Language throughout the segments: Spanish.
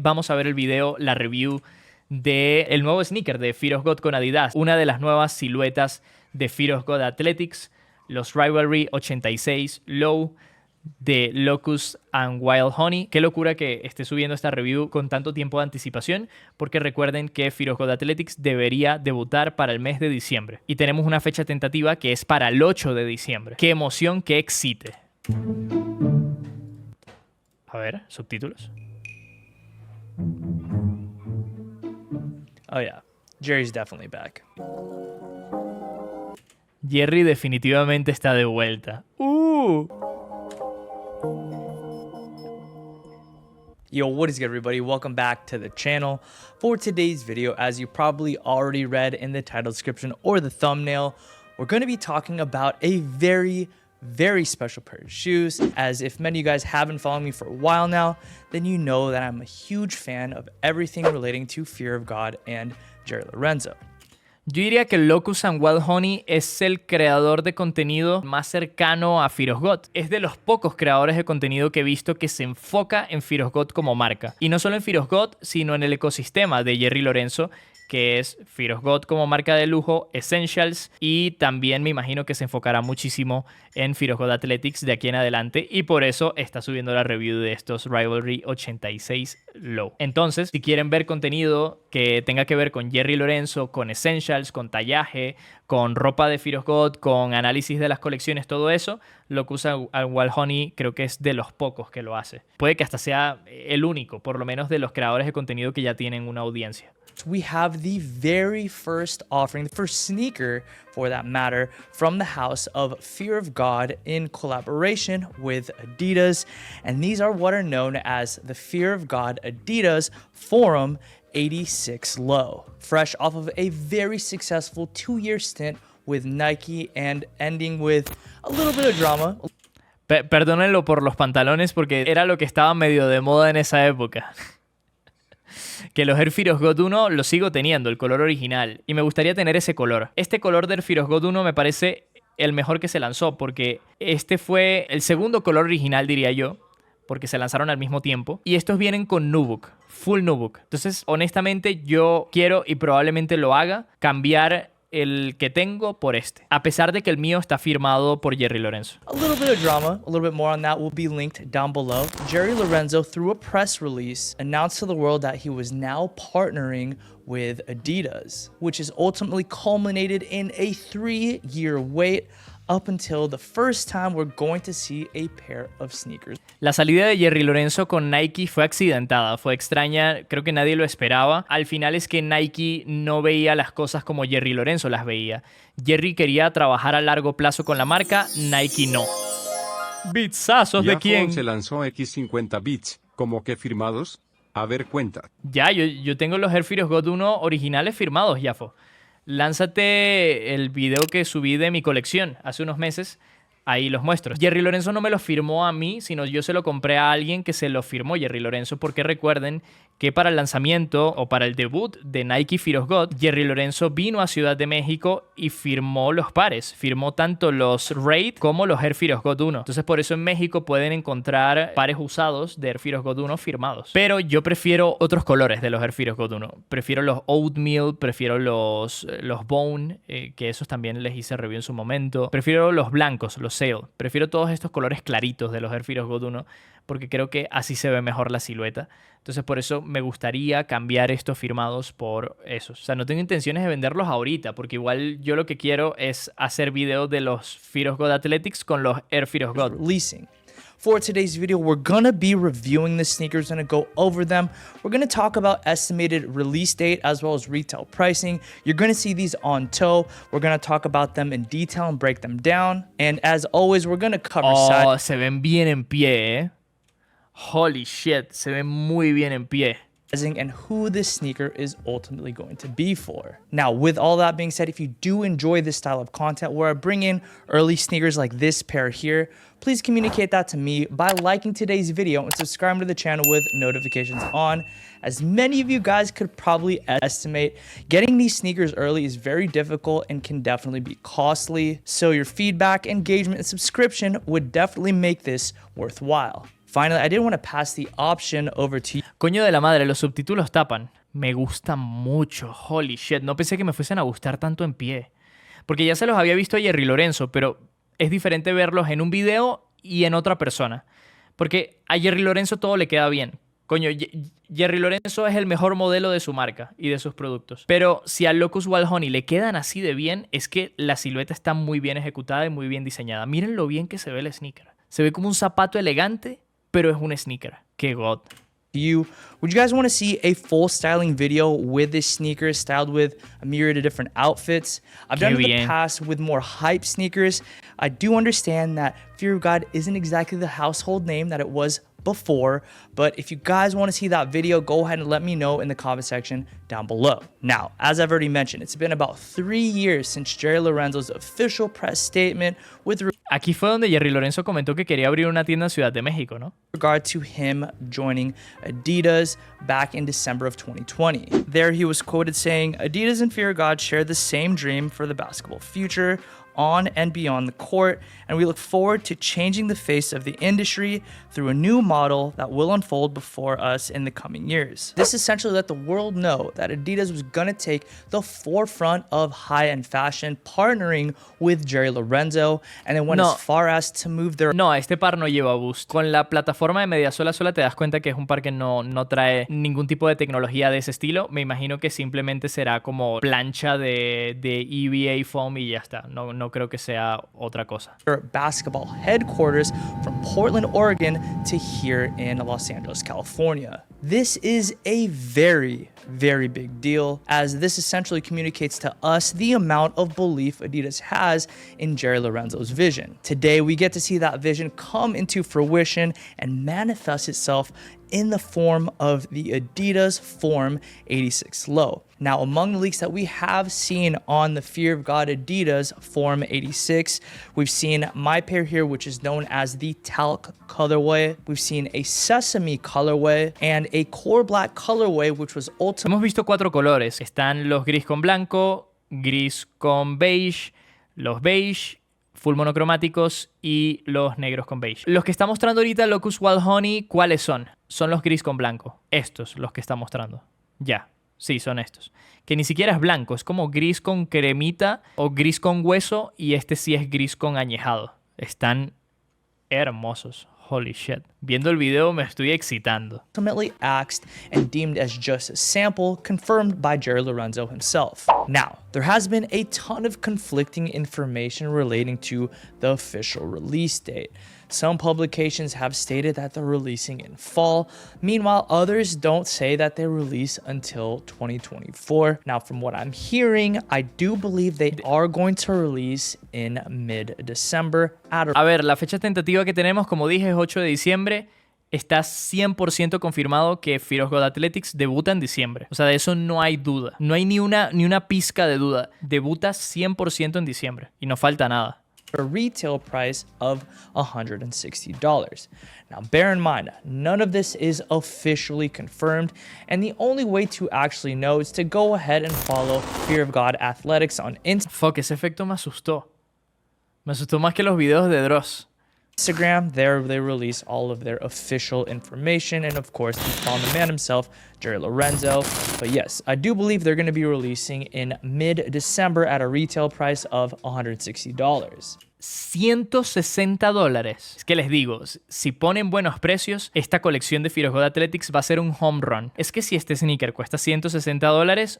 vamos a ver el video, la review del nuevo sneaker de Fear of God con Adidas, una de las nuevas siluetas de Fear of God Athletics, los Rivalry 86 Low de Locust and Wild Honey. Qué locura que esté subiendo esta review con tanto tiempo de anticipación, porque recuerden que Fear of God Athletics debería debutar para el mes de diciembre y tenemos una fecha tentativa que es para el 8 de diciembre. Qué emoción, qué excite. A ver, subtítulos. Oh yeah, Jerry's definitely back. Jerry definitivamente está de vuelta. Yo, what is good, everybody? Welcome back to the channel. For today's video, as you probably already read in the title description or the thumbnail, we're going to be talking about a very special pair of shoes. As if many of you guys have been following me for a while now, then you know that I'm a huge fan of everything relating to Fear of God and Jerry Lorenzo. Yo diría que Locust and Wild Honey es el creador de contenido más cercano a Fear of God. Es de los pocos creadores de contenido que he visto que se enfoca en Fear of God como marca. Y no solo en Fear of God, sino en el ecosistema de Jerry Lorenzo, que es Fear of God como marca de lujo, Essentials, y también me imagino que se enfocará muchísimo en Fear of God Athletics de aquí en adelante, y por eso está subiendo la review de estos Rivalry 86 Low. Entonces, si quieren ver contenido que tenga que ver con Jerry Lorenzo, con Essentials, con tallaje, con ropa de Fear of God, con análisis de las colecciones, todo eso, Locust and Wild Honey creo que es de los pocos que lo hace. Puede que hasta sea el único, por lo menos de los creadores de contenido que ya tienen una audiencia. We have the very first offering, the first sneaker for that matter, from the house of Fear of God in collaboration with Adidas. And these are what are known as the Fear of God Adidas Forum 86 Low, fresh off of a very successful 2-year stint with Nike and ending with a little bit of drama. Perdónenlo por los pantalones porque era lo que estaba medio de moda en esa época. Que los Air Fear of God 1 lo sigo teniendo, el color original, y me gustaría tener ese color. Este color de Air Fear of God 1 me parece el mejor que se lanzó, porque este fue el segundo color original, diría yo, porque se lanzaron al mismo tiempo, y estos vienen con Nubuck, full Nubuck. Entonces, honestamente, yo quiero, y probablemente lo haga, cambiar el que tengo por este, a pesar de que el mío está firmado por Jerry Lorenzo. A little bit of drama, a little bit more on that will be linked down below. Jerry Lorenzo, through a press release, announced to the world that he was now partnering with Adidas, which is ultimately culminated in a 3-year wait up until the first time we're going to see a pair of sneakers. La salida de Jerry Lorenzo con Nike fue accidentada, fue extraña, creo que nadie lo esperaba. Al final es que Nike no veía las cosas como Jerry Lorenzo las veía. Jerry quería trabajar a largo plazo con la marca, Nike no. ¿Beatsazos de quién? Se lanzó X50 Beats, ¿como que firmados? A ver, cuenta. Ya, yo tengo los Air Fear of God 1 originales firmados, Yafo. Lánzate el video que subí de mi colección hace unos meses. Ahí los muestro. Jerry Lorenzo no me lo firmó a mí, sino yo se lo compré a alguien que se lo firmó Jerry Lorenzo, porque recuerden que para el lanzamiento o para el debut de Nike Fear of God, Jerry Lorenzo vino a Ciudad de México y firmó los pares. Firmó tanto los Raid como los Air Fear of God 1. Entonces por eso en México pueden encontrar pares usados de Air Fear of God 1 firmados. Pero yo prefiero otros colores de los Air Fear of God 1. Prefiero los Oatmeal, prefiero los Bone, que esos también les hice review en su momento. Prefiero los blancos, los Sail. Prefiero todos estos colores claritos de los Air Fear of God 1 porque creo que así se ve mejor la silueta. Entonces por eso me gustaría cambiar estos firmados por esos. O sea, no tengo intenciones de venderlos ahorita porque igual yo lo que quiero es hacer videos de los Fear of God Athletics con los Air Fear of God. Releasing. For today's video, we're gonna be reviewing the sneakers, gonna go over them. We're gonna talk about estimated release date as well as retail pricing. You're gonna see these on toe. We're gonna talk about them in detail and break them down. And as always, we're gonna cover Oh, se ven bien en pie, ¿eh? Holy shit, se ven muy bien en pie. and who this sneaker is ultimately going to be for. Now, with all that being said, if you do enjoy this style of content where I bring in early sneakers like this pair here, please communicate that to me by liking today's video and subscribing to the channel with notifications on. As many of you guys could probably estimate, getting these sneakers early is very difficult and can definitely be costly. So your feedback, engagement, and subscription would definitely make this worthwhile. Finally, I did want to pass the option over to Coño de la madre, los subtítulos tapan. Me gustan mucho. Holy shit. No pensé que me fuesen a gustar tanto en pie. Porque ya se los había visto a Jerry Lorenzo, pero es diferente verlos en un video y en otra persona. Porque a Jerry Lorenzo todo le queda bien. Coño, Jerry Lorenzo es el mejor modelo de su marca y de sus productos. Pero si a Locust Wild Honey le quedan así de bien, es que la silueta está muy bien ejecutada y muy bien diseñada. Miren lo bien que se ve el sneaker. Se ve como un zapato elegante, pero es un sneaker. ¡Qué god! you. Would you guys want to see a full styling video with this sneaker styled with a myriad of different outfits? I've done it in the past with more hype sneakers. I do understand that Fear of God isn't exactly the household name that it was before, but if you guys want to see that video, go ahead and let me know in the comment section down below. Now, as I've already mentioned, it's been about 3 years since Jerry Lorenzo's official press statement with Aquí fue donde Jerry Lorenzo comentó que quería abrir una tienda en Ciudad de México, ¿no? regard to him joining Adidas back in December of 2020. There he was quoted saying, "Adidas and Fear of God share the same dream for the basketball future on and beyond the court, and we look forward to changing the face of the industry through a new model that will unfold before us in the coming years." This essentially let the world know that Adidas was gonna take the forefront of high-end fashion, partnering with Jerry Lorenzo, and then went as far as to move their... No, este par no lleva boost. Con la plataforma de Mediasola sola te das cuenta que es un par que no trae ningún tipo de tecnología de ese estilo. Me imagino que simplemente será como plancha de EVA foam y ya está. No creo que sea otra cosa. Basketball headquarters from Portland, Oregon to here in Los Angeles, California. This is a very, very big deal, as this essentially communicates to us the amount of belief Adidas has in Jerry Lorenzo's vision. Today, we get to see that vision come into fruition and manifest itself in the form of the Adidas Form 86 Low. Now, among the leaks that we have seen on the Fear of God Adidas Form 86, we've seen my pair here, which is known as the Talc colorway. We've seen a Sesame colorway and a Core Black colorway, which was ultimately... Hemos visto 4 colores. Están los gris con blanco, gris con beige, los beige, full monocromáticos y los negros con beige. Los que está mostrando ahorita Locust Wild Honey, ¿cuáles son? Son los gris con blanco. Estos, los que está mostrando. Ya. Sí, son estos. Que ni siquiera es blanco, es como gris con cremita o gris con hueso, y este sí es gris con añejado. Están hermosos. Holy shit. Viendo el video me estoy excitando. Ultimately axed and deemed as just a sample, confirmed by Jerry Lorenzo himself. Now, there has been a ton of conflicting information relating to the official release date. Some publications have stated that they're releasing in fall. Meanwhile, others don't say that they release until 2024. Now, from what I'm hearing, I do believe they are going to release in mid-December. A ver, la fecha tentativa que tenemos, como dije, es 8 de diciembre. Está 100% confirmado que Fear of God Athletics debuta en diciembre. O sea, de eso no hay duda. No hay ni una pizca de duda. Debuta 100% en diciembre. Y no falta nada. A retail price of $160. Now, bear in mind, none of this is officially confirmed, and the only way to actually know is to go ahead and follow Fear of God Athletics on Fuck, ese efecto me asustó. Me asustó más que los videos de Dross. Instagram. There they release all of their official information, and of course, on the man himself, Jerry Lorenzo. But yes, I do believe they're going to be releasing in mid-December at a retail price of $160. $160. Es que les digo, si ponen buenos precios, esta colección de Fear of God Athletics va a ser un home run. Es que si este sneaker cuesta $160,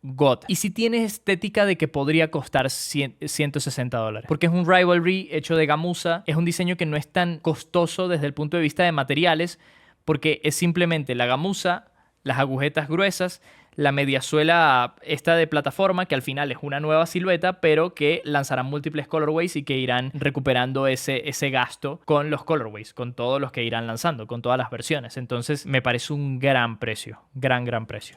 God. Y si tiene estética de que podría costar $160. Porque es un Rivalry hecho de gamuza. Es un diseño que no es tan costoso desde el punto de vista de materiales, porque es simplemente la gamuza, las agujetas gruesas, la mediasuela esta de plataforma, que al final es una nueva silueta, pero que lanzarán múltiples colorways y que irán recuperando ese gasto con los colorways, con todos los que irán lanzando, con todas las versiones. Entonces me parece un gran precio, gran precio.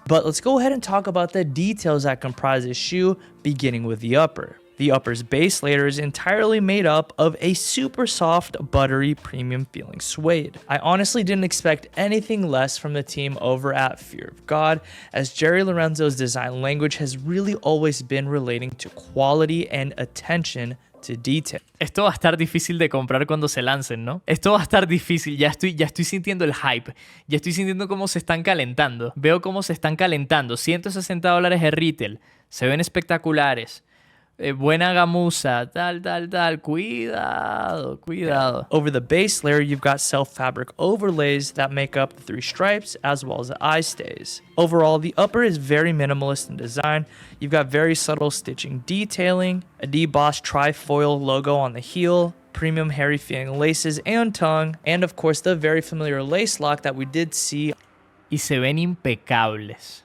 But let's go ahead and talk about the details that comprise this shoe, beginning with the upper. The upper's base layer is entirely made up of a super soft, buttery, premium feeling suede. I honestly didn't expect anything less from the team over at Fear of God, as Jerry Lorenzo's design language has really always been relating to quality and attention to detail. Esto va a estar difícil de comprar cuando se lancen, ¿no? Esto va a estar difícil. Ya estoy sintiendo el hype. Ya estoy sintiendo cómo se están calentando. Veo cómo se están calentando. $160 de retail. Se ven espectaculares. Buena gamuza. Tal. Cuidado. Over the base layer, you've got self-fabric overlays that make up the 3 stripes as well as the eye stays. Overall, the upper is very minimalist in design. You've got very subtle stitching detailing, a debossed trifoil logo on the heel, premium hairy feeling laces and tongue, and of course the very familiar lace lock that we did see Y se ven impecables.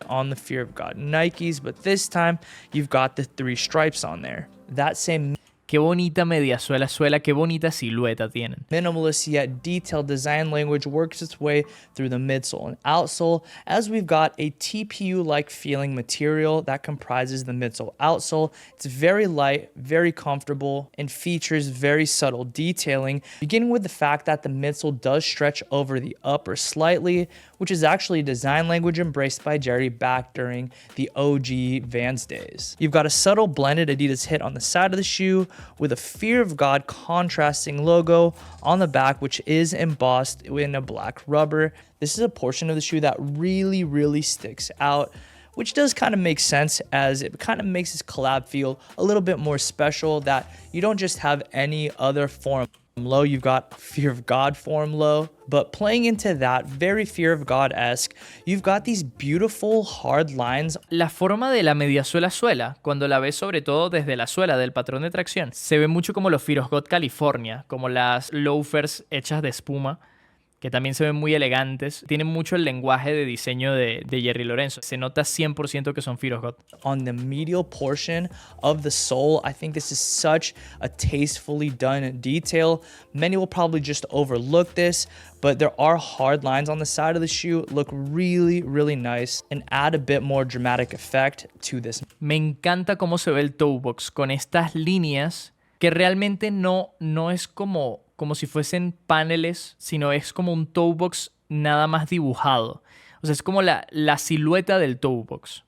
on the Fear of God Nikes, but this time you've got the 3 stripes on there. That same Qué bonita mediasuela, qué bonita silueta tienen. minimalist yet detailed design language works its way through the midsole and outsole, as we've got a TPU-like feeling material that comprises the midsole outsole. It's very light, very comfortable, and features very subtle detailing, beginning with the fact that the midsole does stretch over the upper slightly, which is actually design language embraced by Jerry back during the OG Vans days. You've got a subtle blended Adidas hit on the side of the shoe, with a Fear of God contrasting logo on the back, which is embossed in a black rubber. This is a portion of the shoe that really sticks out, which does kind of make sense, as it kind of makes this collab feel a little bit more special, that you don't just have any other form low, you've got Fear of God form low, but playing into that very Fear of God-esque, you've got these beautiful hard lines. La forma de la mediasuela, cuando la ves sobre todo desde la suela del patrón de tracción, se ve mucho como los Fear of God California, como las loafers hechas de espuma, que también se ven muy elegantes. Tienen mucho el lenguaje de diseño de Jerry Lorenzo. Se nota 100% que son Fear of God. On the medial portion of the sole, I think this is such a tastefully done detail. Many will probably just overlook this, but there are hard lines on the side of the shoe, look really nice, and add a bit more dramatic effect to this. Me encanta cómo se ve el toe box con estas líneas que realmente no es como si fuesen paneles, sino es como un toe box nada más dibujado. O sea, es como la silueta del toe box.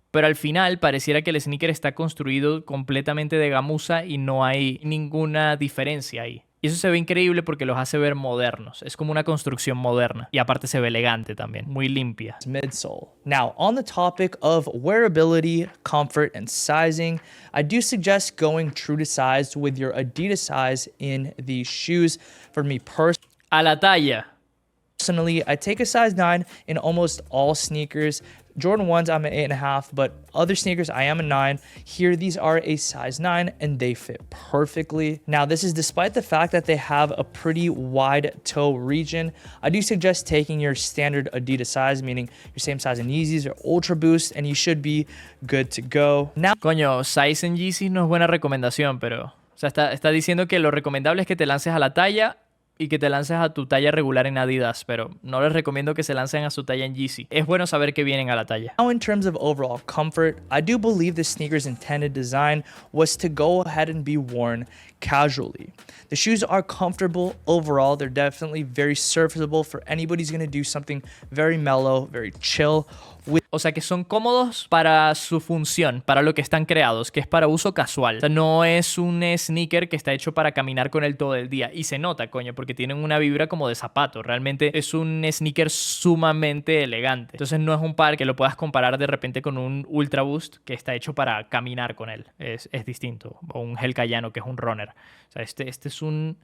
Pero al final pareciera que el sneaker está construido completamente de gamuza y no hay ninguna diferencia ahí. Y eso se ve increíble porque los hace ver modernos. Es como una construcción moderna. Y aparte se ve elegante también, muy limpia. Midsole. Now, on the topic of wearability, comfort, and sizing, I do suggest going true to size with your Adidas size in these shoes. For me A la talla. personally, I take a size 9 in almost all sneakers. Jordan 1s, I'm an 8.5, but other sneakers, I am a 9. Here, these are a size 9, and they fit perfectly. Now, this is despite the fact that they have a pretty wide toe region. I do suggest taking your standard Adidas size, meaning your same size in Yeezys or Ultra Boost, and you should be good to go. Now, Coño, size en Yeezy no es buena recomendación, pero... O sea, está diciendo que lo recomendable es que te lances a la talla y que te lances a tu talla regular en Adidas, pero no les recomiendo que se lancen a su talla en Yeezy. Es bueno saber que vienen a la talla. Now, in terms of overall comfort, I do believe the sneaker's intended design was to go ahead and be worn casually. The shoes are comfortable overall. They're definitely very serviceable for anybody who's going to do something very mellow, very chill. O sea, que son cómodos para su función, para lo que están creados, que es para uso casual. O sea, no es un sneaker que está hecho para caminar con él todo el día. Y se nota, coño, porque tienen una vibra como de zapato. Realmente es un sneaker sumamente elegante. Entonces no es un par que lo puedas comparar de repente con un Ultra Boost que está hecho para caminar con él. Es distinto. O un Hell Cayano que es un runner. O sea, este es un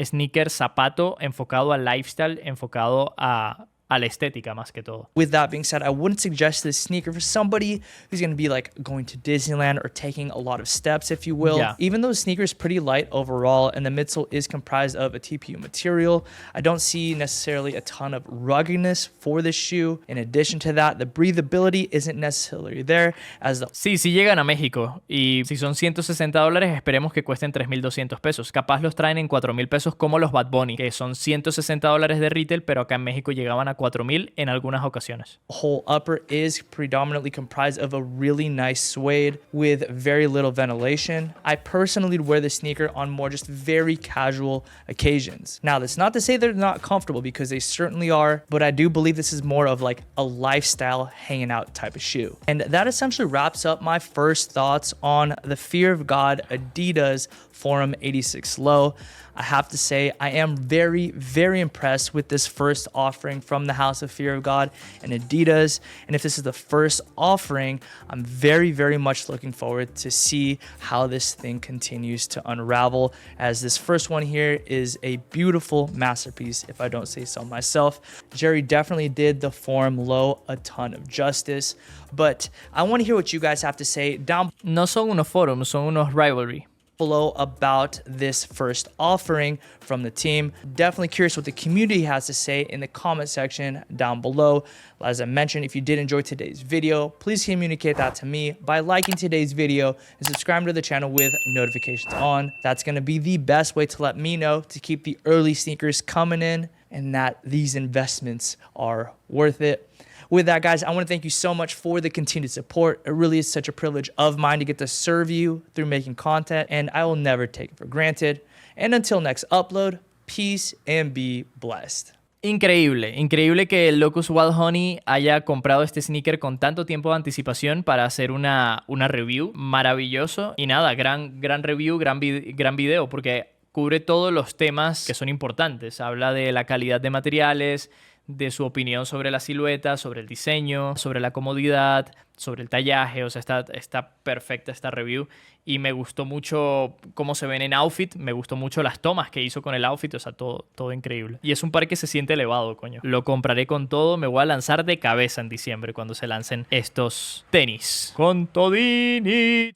sneaker zapato enfocado al lifestyle, enfocado a la estética más que todo. With that being said, I wouldn't suggest this sneaker for somebody who's going to be like going to Disneyland or taking a lot of steps, if you will. Yeah. Even though the sneaker is pretty light overall and the midsole is comprised of a TPU material, I don't see necessarily a ton of ruggedness for this shoe. In addition to that, the breathability isn't necessarily there, as the Sí, sí llegan a México y si son $160, esperemos que cuesten $3,200. Capaz los traen en $4,000 como los Bad Bunny, que son $160 de retail, pero acá en México llegaban a $4,000 en algunas ocasiones. Whole upper is predominantly comprised of a really nice suede with very little ventilation. I personally wear the sneaker on more just very casual occasions. Now, that's not to say they're not comfortable, because they certainly are, but I do believe this is more of like a lifestyle hanging out type of shoe. And that essentially wraps up my first thoughts on the Fear of God Adidas Forum 86 Low. I have to say, I am very, very impressed with this first offering from the House of Fear of God and Adidas. And if this is the first offering, I'm very, very much looking forward to see how this thing continues to unravel, as this first one here is a beautiful masterpiece, if I don't say so myself. Jerry definitely did the Forum Low a ton of justice, but I want to hear what you guys have to say down No son unos forums, son unos rivalry. below about this first offering from the team. Definitely curious what the community has to say in the comment section down below. As I mentioned, if you did enjoy today's video, please communicate that to me by liking today's video and subscribing to the channel with notifications on. That's going to be the best way to let me know to keep the early sneakers coming in and that these investments are worth it. With that, guys, I want to thank you so much for the continued support. It really is such a privilege of mine to get to serve you through making content, and I will never take it for granted. And until next upload, peace and be blessed. Increíble que el Locust Wild Honey haya comprado este sneaker con tanto tiempo de anticipación para hacer una review. Maravilloso. Y nada, gran review, gran video, porque cubre todos los temas que son importantes. Habla de la calidad de materiales, de su opinión sobre la silueta, sobre el diseño, sobre la comodidad, sobre el tallaje. O sea, está perfecta esta review. Y me gustó mucho cómo se ven en outfit. Me gustó mucho las tomas que hizo con el outfit. O sea, todo increíble. Y es un par que se siente elevado, coño. Lo compraré con todo. Me voy a lanzar de cabeza en diciembre cuando se lancen estos tenis. Con todini.